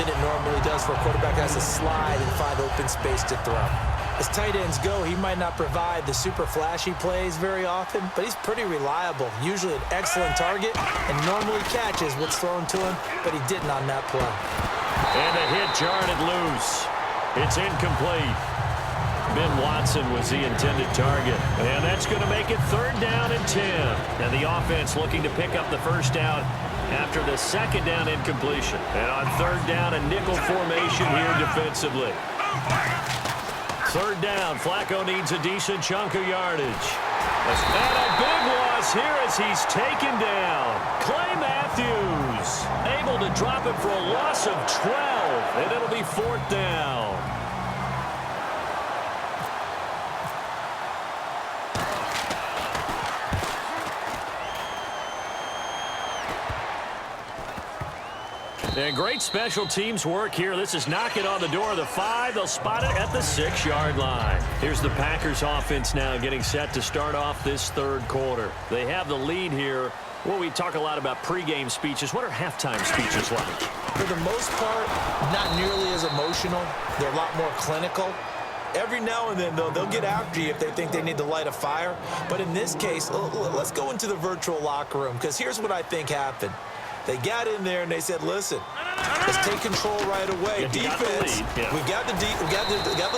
than it normally does for a quarterback who has to slide and find open space to throw. As tight ends go, he might not provide the super flashy plays very often, but he's pretty reliable, usually an excellent target, and normally catches what's thrown to him, but he didn't on that play. And the hit jarred it loose. It's incomplete. Ben Watson was the intended target. And that's going to make it 3rd down and 10. And the offense looking to pick up the first down after the 2nd down incompletion. And on 3rd down, a nickel formation here defensively. 3rd down, Flacco needs a decent chunk of yardage. And a big loss here as he's taken down. Clay Matthews able to drop it for a loss of 12, and it'll be 4th down. And great special teams work here. This is knocking on the door of the 5. They'll spot it at the 6-yard line. Here's the Packers offense now getting set to start off this 3rd quarter. They have the lead here. Well, we talk a lot about pregame speeches. What are halftime speeches like? For the most part, not nearly as emotional. They're a lot more clinical. Every now and then, though, they'll get after you if they think they need to light a fire. But in this case, let's go into the virtual locker room, because here's what I think happened. They got in there and they said, listen, let's take control right away. Defense, we got the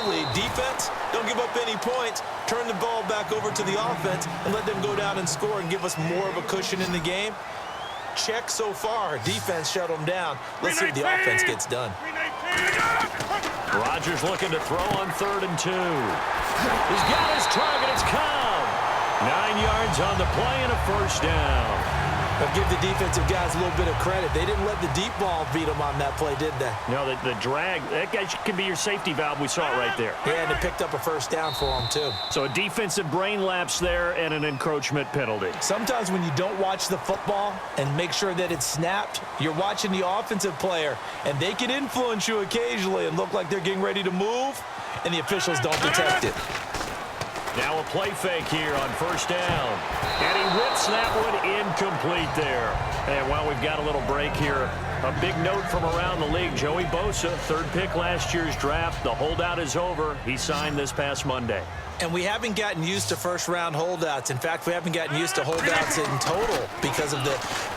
lead. Defense, don't give up any points. Turn the ball back over to the offense and let them go down and score and give us more of a cushion in the game. Check so far. Defense shut them down. Let's see if the offense gets done. Rodgers looking to throw on 3rd and 2. He's got his target. It's Cobb. 9 yards on the play and a first down. But give the defensive guys a little bit of credit. They didn't let the deep ball beat them on that play, did they? No, the drag, that guy could be your safety valve. We saw it right there. Yeah, and it picked up a first down for them, too. So a defensive brain lapse there and an encroachment penalty. Sometimes when you don't watch the football and make sure that it's snapped, you're watching the offensive player, and they can influence you occasionally and look like they're getting ready to move, and the officials don't detect it. Now a play fake here on first down. And he whips that one incomplete there. And while we've got a little break here, a big note from around the league. Joey Bosa, 3rd pick last year's draft. The holdout is over. He signed this past Monday. And we haven't gotten used to first-round holdouts. In fact, we haven't gotten used to holdouts in total because of the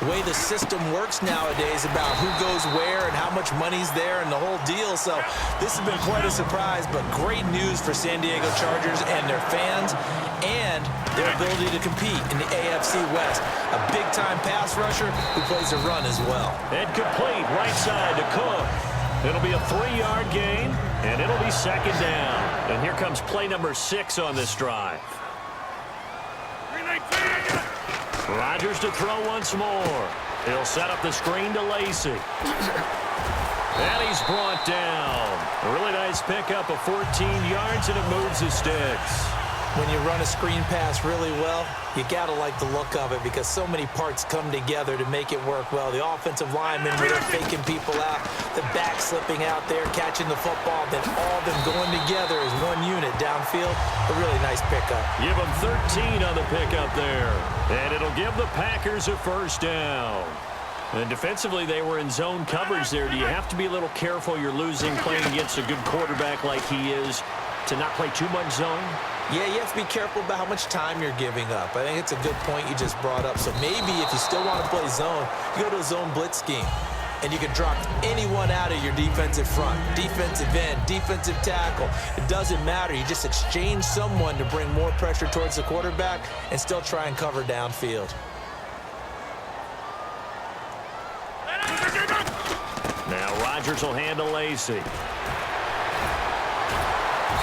way the system works nowadays about who goes where and how much money's there and the whole deal. So this has been quite a surprise, but great news for San Diego Chargers and their fans and their ability to compete in the AFC West. A big-time pass rusher who plays a run as well. And complete right side to Cook. It'll be a 3-yard gain, and it'll be 2nd down. And here comes play number 6 on this drive. Rodgers to throw once more. He'll set up the screen to Lacy. And he's brought down. A really nice pickup of 14 yards, and it moves the sticks. When you run a screen pass really well, you got to like the look of it because so many parts come together to make it work well. The offensive linemen, where they're faking people out, the back slipping out there, catching the football, then all of them going together as one unit downfield. A really nice pickup. Give them 13 on the pickup there. And it'll give the Packers a first down. And defensively, they were in zone coverage there. Do you have to be a little careful? You're losing playing against a good quarterback like he is to not play too much zone? Yeah, you have to be careful about how much time you're giving up. I think it's a good point you just brought up. So maybe if you still want to play zone, you go to a zone blitz scheme. And you can drop anyone out of your defensive front, defensive end, defensive tackle. It doesn't matter. You just exchange someone to bring more pressure towards the quarterback and still try and cover downfield. Now Rodgers will hand to Lacy.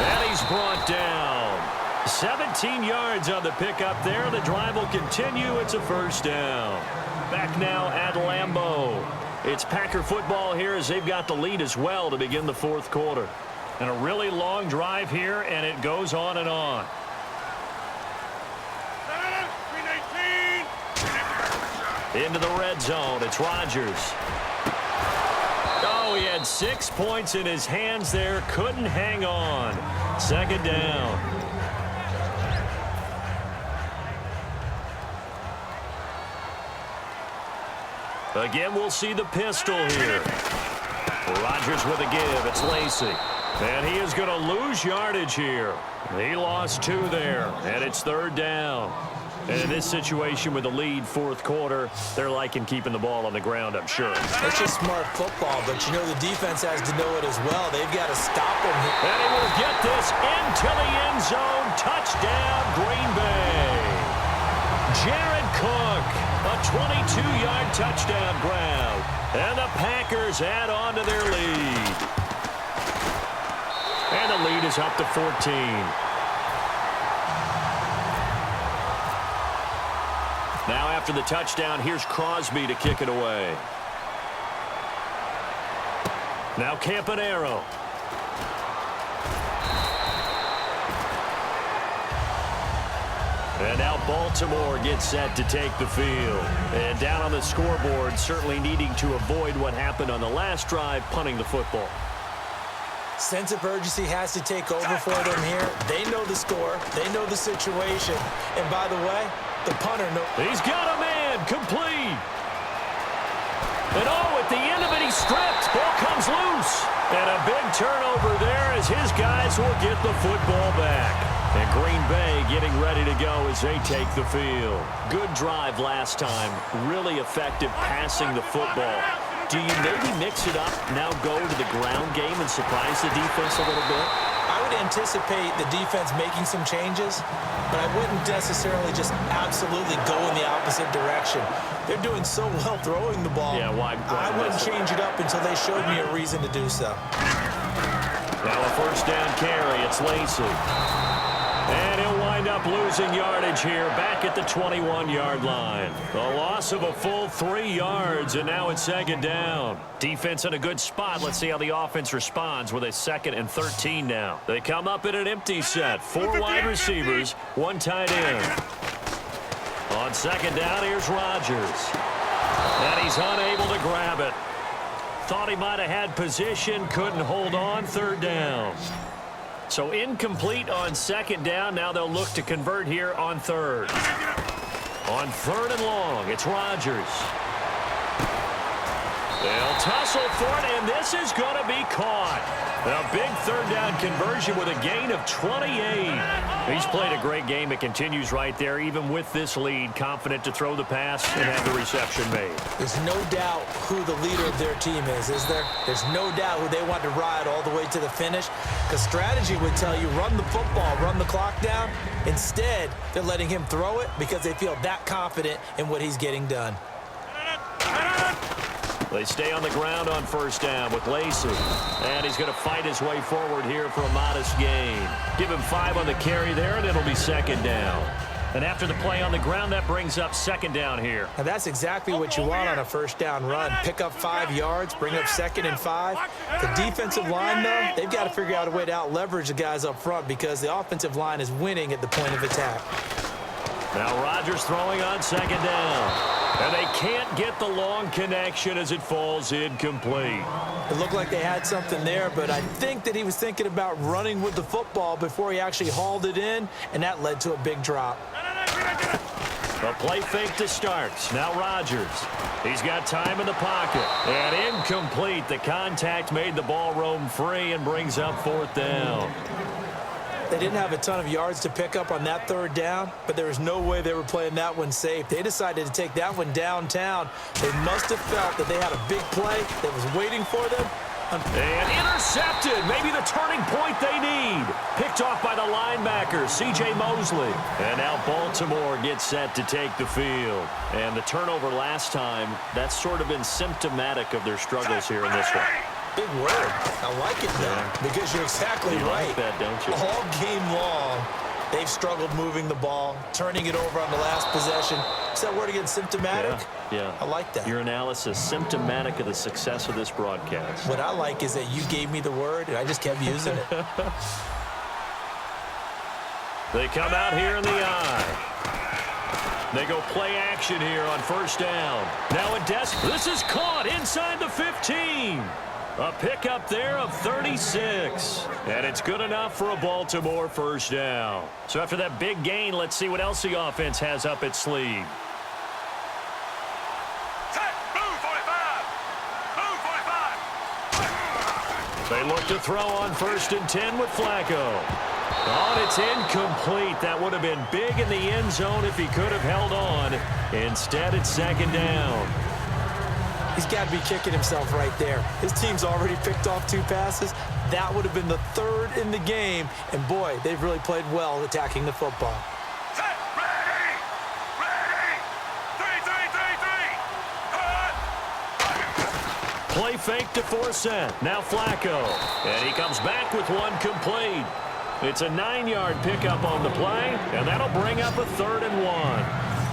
And he's brought down. 17 yards on the pickup there. The drive will continue. It's a first down. Back now at Lambeau. It's Packer football here as they've got the lead as well to begin the 4th quarter. And a really long drive here, and it goes on and on. Into the red zone. It's Rodgers. Oh, he had 6 points in his hands there. Couldn't hang on. 2nd down. Again, we'll see the pistol here. Rodgers with a give. It's Lacy. And he is going to lose yardage here. He lost 2 there, and it's 3rd down. And in this situation with the lead 4th quarter, they're liking keeping the ball on the ground, I'm sure. It's just smart football, but you know the defense has to know it as well. They've got to stop him. And he will get this into the end zone. Touchdown, Green Bay. Jared Cook, a 22-yard touchdown grab. And the Packers add on to their lead. And the lead is up to 14. Now after the touchdown, here's Crosby to kick it away. Now Campanaro. And now Baltimore gets set to take the field. And down on the scoreboard, certainly needing to avoid what happened on the last drive, punting the football. Sense of urgency has to take over for them here. They know the score. They know the situation. And by the way, the punter knows. He's got a man. Complete. And at the end of it, he's stripped. Ball comes loose. And a big turnover there as his guys will get the football back. And Green Bay getting ready to go as they take the field. Good drive last time. Really effective passing the football. Do you maybe mix it up, now go to the ground game and surprise the defense a little bit? I would anticipate the defense making some changes, but I wouldn't necessarily just absolutely go in the opposite direction. They're doing so well throwing the ball. Yeah, why I wouldn't change it up until they showed me a reason to do so. Now a 1st down carry. It's Lacy. And he'll wind up losing yardage here back at the 21-yard line. A loss of a full 3 yards, and now it's 2nd down. Defense in a good spot. Let's see how the offense responds with a 2nd and 13 now. They come up in an empty set. 4 wide receivers, 1 tight end. On 2nd down, here's Rodgers. And he's unable to grab it. Thought he might have had position, couldn't hold on. 3rd down. So incomplete on 2nd down. Now they'll look to convert here on 3rd. On 3rd and long, it's Rodgers. They'll tussle for it, and this is going to be caught. A big 3rd down conversion with a gain of 28. He's played a great game. It continues right there, even with this lead, confident to throw the pass and have the reception made. There's no doubt who the leader of their team is there? There's no doubt who they want to ride all the way to the finish, because strategy would tell you run the football, run the clock down. Instead, they're letting him throw it because they feel that confident in what he's getting done. They stay on the ground on 1st down with Lacy. And he's going to fight his way forward here for a modest gain. Give him 5 on the carry there, and it'll be 2nd down. And after the play on the ground, that brings up 2nd down here. And that's exactly what you want on a 1st down run. Pick up 5 yards, bring up 2nd and 5. The defensive line, though, they've got to figure out a way to out-leverage the guys up front because the offensive line is winning at the point of attack. Now Rodgers throwing on 2nd down. And they can't get the long connection as it falls incomplete. It looked like they had something there, but I think that he was thinking about running with the football before he actually hauled it in, and that led to a big drop. A play fake to start. Now Rodgers. He's got time in the pocket. And incomplete. The contact made the ball roam free and brings up 4th down. They didn't have a ton of yards to pick up on that 3rd down, but there was no way they were playing that one safe. They decided to take that one downtown. They must have felt that they had a big play that was waiting for them. And intercepted. Maybe the turning point they need. Picked off by the linebacker, C.J. Mosley. And now Baltimore gets set to take the field. And the turnover last time, that's sort of been symptomatic of their struggles here in this one. Big word. I like it, though, because you're exactly right. Like that, don't you? All game long, they've struggled moving the ball, turning it over on the last possession. Is that word again, symptomatic? Yeah. I like that. Your analysis, symptomatic of the success of this broadcast. What I like is that you gave me the word, and I just kept using it. They come out here in the eye. They go play action here on 1st down. Now this is caught inside the 15. A pickup there of 36. And it's good enough for a Baltimore 1st down. So after that big gain, let's see what else the offense has up its sleeve. They look to throw on 1st and 10 with Flacco. Oh, and it's incomplete. That would have been big in the end zone if he could have held on. Instead, it's 2nd down. He's got to be kicking himself right there. His team's already picked off 2 passes. That would have been the 3rd in the game. And, boy, they've really played well attacking the football. Set, ready, ready, 3, 3, 3, 3. Play fake to force it. Now Flacco. And he comes back with one complete. It's a 9-yard pickup on the play, and that'll bring up a 3rd and 1.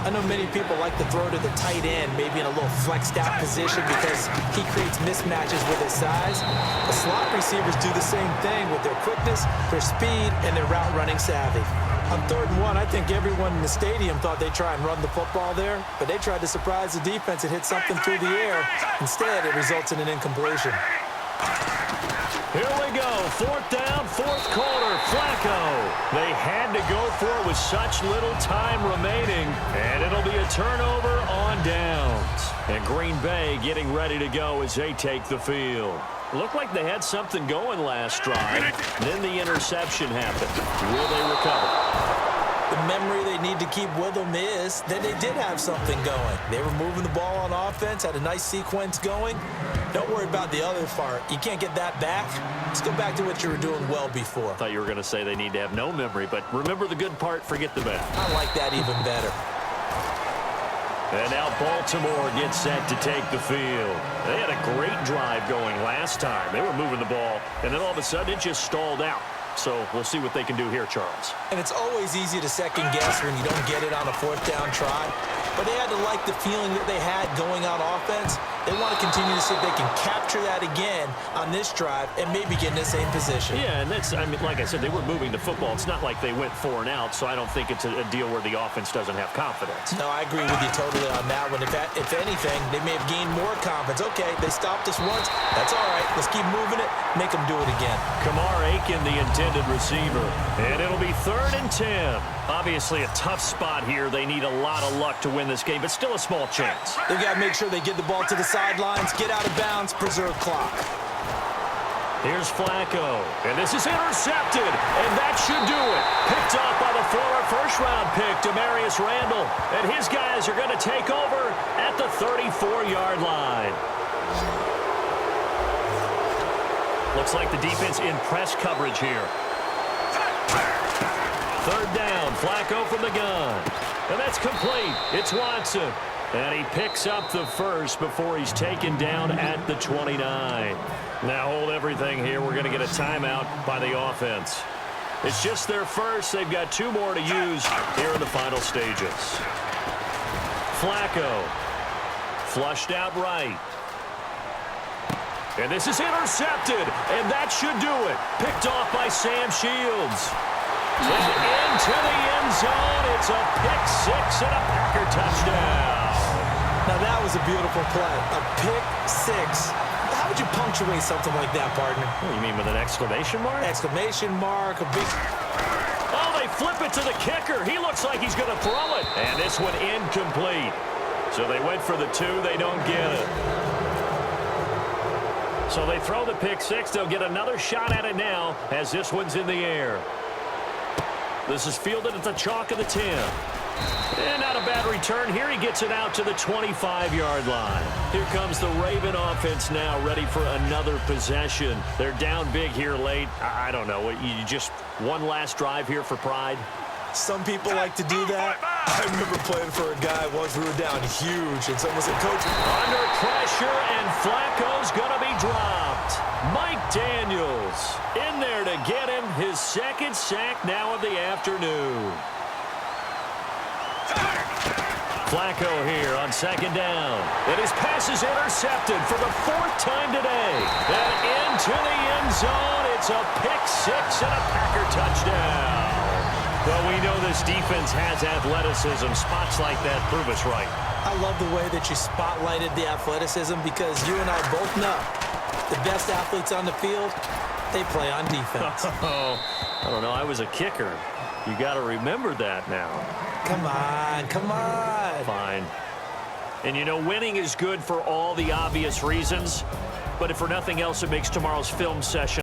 I know many people like to throw to the tight end, maybe in a little flexed out position because he creates mismatches with his size. The slot receivers do the same thing with their quickness, their speed, and their route running savvy. On 3rd and 1, I think everyone in the stadium thought they'd try and run the football there, but they tried to surprise the defense and hit something through the air. Instead, it results in an incompletion. Here we go, 4th down, 4th quarter, Flacco. They had to go for it with such little time remaining, and it'll be a turnover on downs. And Green Bay getting ready to go as they take the field. Looked like they had something going last drive. Then the interception happened. Will they recover? The memory they need to keep with them is that they did have something going. They were moving the ball on offense, had a nice sequence going. Don't worry about the other part. You can't get that back. Let's go back to what you were doing well before. I thought you were going to say they need to have no memory, but remember the good part, forget the bad. I like that even better. And now Baltimore gets set to take the field. They had a great drive going last time. They were moving the ball, and then all of a sudden it just stalled out. So we'll see what they can do here, Charles. And it's always easy to second guess when you don't get it on a 4th down try. But they had to like the feeling that they had going on offense. They want to continue to see if they can capture that again on this drive and maybe get in the same position. Yeah, and that's, I mean, like I said, they were moving the football. It's not like they went 4 and out, so I don't think it's a deal where the offense doesn't have confidence. No, I agree with you totally on that one. If anything, they may have gained more confidence. Okay, they stopped us once. That's all right. Let's keep moving it. Make them do it again. Kamar Aiken, the intended receiver. And it'll be 3rd and 10. Obviously a tough spot here. They need a lot of luck to win this game, but still a small chance. They've got to make sure they get the ball to the sidelines, get out of bounds, preserve clock. Here's Flacco, and this is intercepted, and that should do it. Picked off by the former first-round pick, Demarius Randall, and his guys are going to take over at the 34-yard line. Looks like the defense in press coverage here. 3rd down, Flacco from the gun. And that's complete. It's Watson. And he picks up the first before he's taken down at the 29. Now hold everything here. We're going to get a timeout by the offense. It's just their first. They've got 2 more to use here in the final stages. Flacco. Flushed out right. And this is intercepted. And that should do it. Picked off by Sam Shields. And into the end zone, it's a pick 6 and a Packer touchdown. Now that was a beautiful play, a pick 6. How would you punctuate something like that, partner? Oh, you mean with an exclamation mark? Exclamation mark, a big... Oh, they flip it to the kicker. He looks like he's going to throw it. And this one incomplete. So they went for the 2. They don't get it. So they throw the pick 6. They'll get another shot at it now as this one's in the air. This is fielded at the chalk of the 10. And not a bad return here. He gets it out to the 25-yard line. Here comes the Raven offense now, ready for another possession. They're down big here late. I don't know. You just one last drive here for pride? Some people like to do that. I remember playing for a guy once. We were down huge, and someone said, Coach, under pressure, and Flacco's going to be dropped. Mike Daniels in there to get him his 2nd sack now of the afternoon. Flacco here on 2nd down. And his pass is intercepted for the 4th time today. And into the end zone, it's a pick 6 and a Packer touchdown. Well, we know this defense has athleticism. Spots like that prove us right. I love the way that you spotlighted the athleticism because you and I both know the best athletes on the field, they play on defense. Oh, I don't know. I was a kicker. You got to remember that now. Come on, come on. Fine. And, you know, winning is good for all the obvious reasons, But if for nothing else, it makes tomorrow's film session